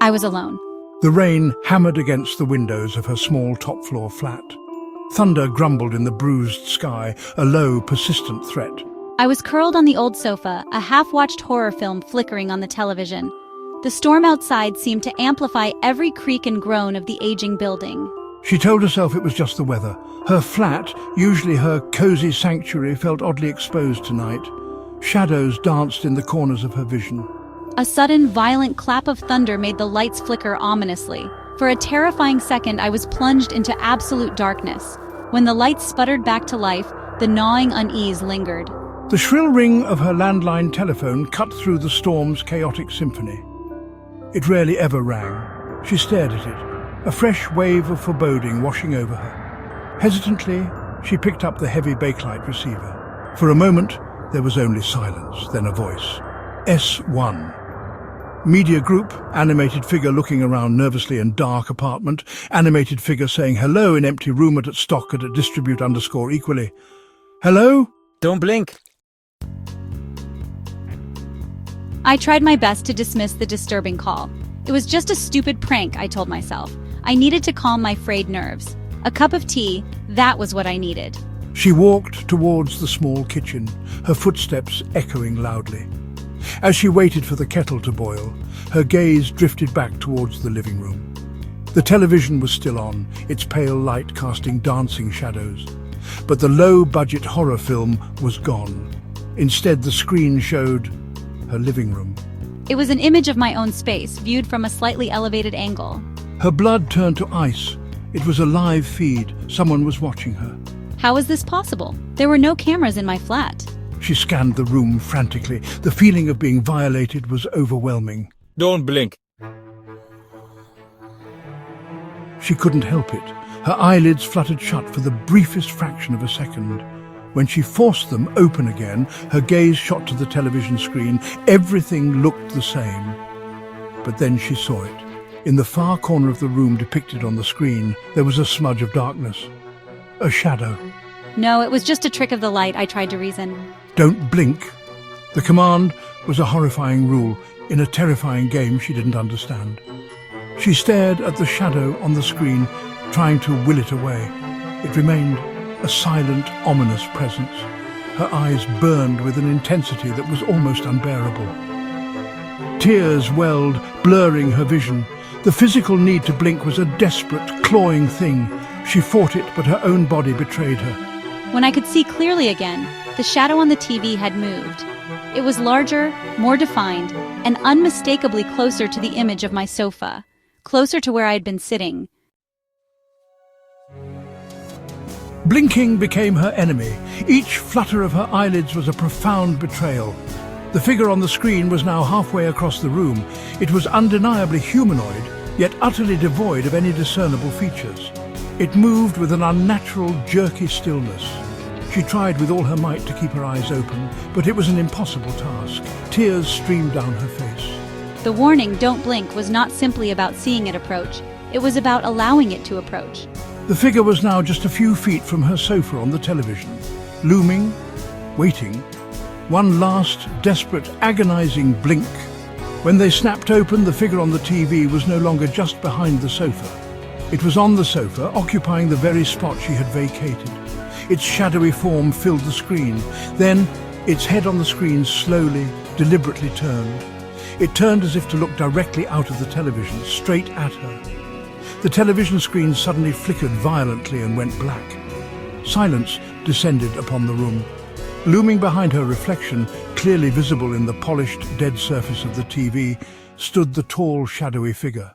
I was alone. The rain hammered against the windows of her small top-floor flat. Thunder grumbled in the bruised sky, a low, persistent threat. I was curled on the old sofa, a half-watched horror film flickering on the television. The storm outside seemed to amplify every creak and groan of the aging building. She told herself it was just the weather. Her flat, usually her cozy sanctuary, felt oddly exposed tonight. Shadows danced in the corners of her vision. A sudden, violent clap of thunder made the lights flicker ominously. For a terrifying second, I was plunged into absolute darkness. When the lights sputtered back to life, the gnawing unease lingered. The shrill ring of her landline telephone cut through the storm's chaotic symphony. It rarely ever rang. She stared at it, a fresh wave of foreboding washing over her. Hesitantly, she picked up the heavy bakelite receiver. For a moment, there was only silence, then a voice. S1. Media group, animated figure looking around nervously in dark apartment, animated figure saying hello in empty room at stock at distribute_equally. Hello? Don't blink. I tried my best to dismiss the disturbing call. It was just a stupid prank, I told myself. I needed to calm my frayed nerves. A cup of tea, that was what I needed. She walked towards the small kitchen, her footsteps echoing loudly. As she waited for the kettle to boil, her gaze drifted back towards the living room. The television was still on, its pale light casting dancing shadows. But the low-budget horror film was gone. Instead, the screen showed her living room. It was an image of my own space, viewed from a slightly elevated angle. Her blood turned to ice. It was a live feed. Someone was watching her. How was this possible? There were no cameras in my flat. She scanned the room frantically. The feeling of being violated was overwhelming. Don't blink. She couldn't help it. Her eyelids fluttered shut for the briefest fraction of a second. When she forced them open again, her gaze shot to the television screen. Everything looked the same. But then she saw it. In the far corner of the room depicted on the screen, there was a smudge of darkness. A shadow. No, it was just a trick of the light, I tried to reason. Don't blink. The command was a horrifying rule in a terrifying game she didn't understand. She stared at the shadow on the screen, trying to will it away. It remained a silent, ominous presence. Her eyes burned with an intensity that was almost unbearable. Tears welled, blurring her vision. The physical need to blink was a desperate, clawing thing. She fought it, but her own body betrayed her. When I could see clearly again, the shadow on the TV had moved. It was larger, more defined, and unmistakably closer to the image of my sofa, closer to where I had been sitting. Blinking became her enemy. Each flutter of her eyelids was a profound betrayal. The figure on the screen was now halfway across the room. It was undeniably humanoid, yet utterly devoid of any discernible features. It moved with an unnatural, jerky stillness. She tried with all her might to keep her eyes open, but it was an impossible task. Tears streamed down her face. The warning, "Don't blink," was not simply about seeing it approach. It was about allowing it to approach. The figure was now just a few feet from her sofa on the television, looming, waiting. One last, desperate, agonizing blink. When they snapped open, the figure on the TV was no longer just behind the sofa. It was on the sofa, occupying the very spot she had vacated. Its shadowy form filled the screen. Then, its head on the screen slowly, deliberately turned. It turned as if to look directly out of the television, straight at her. The television screen suddenly flickered violently and went black. Silence descended upon the room. Looming behind her reflection, clearly visible in the polished, dead surface of the TV, stood the tall, shadowy figure.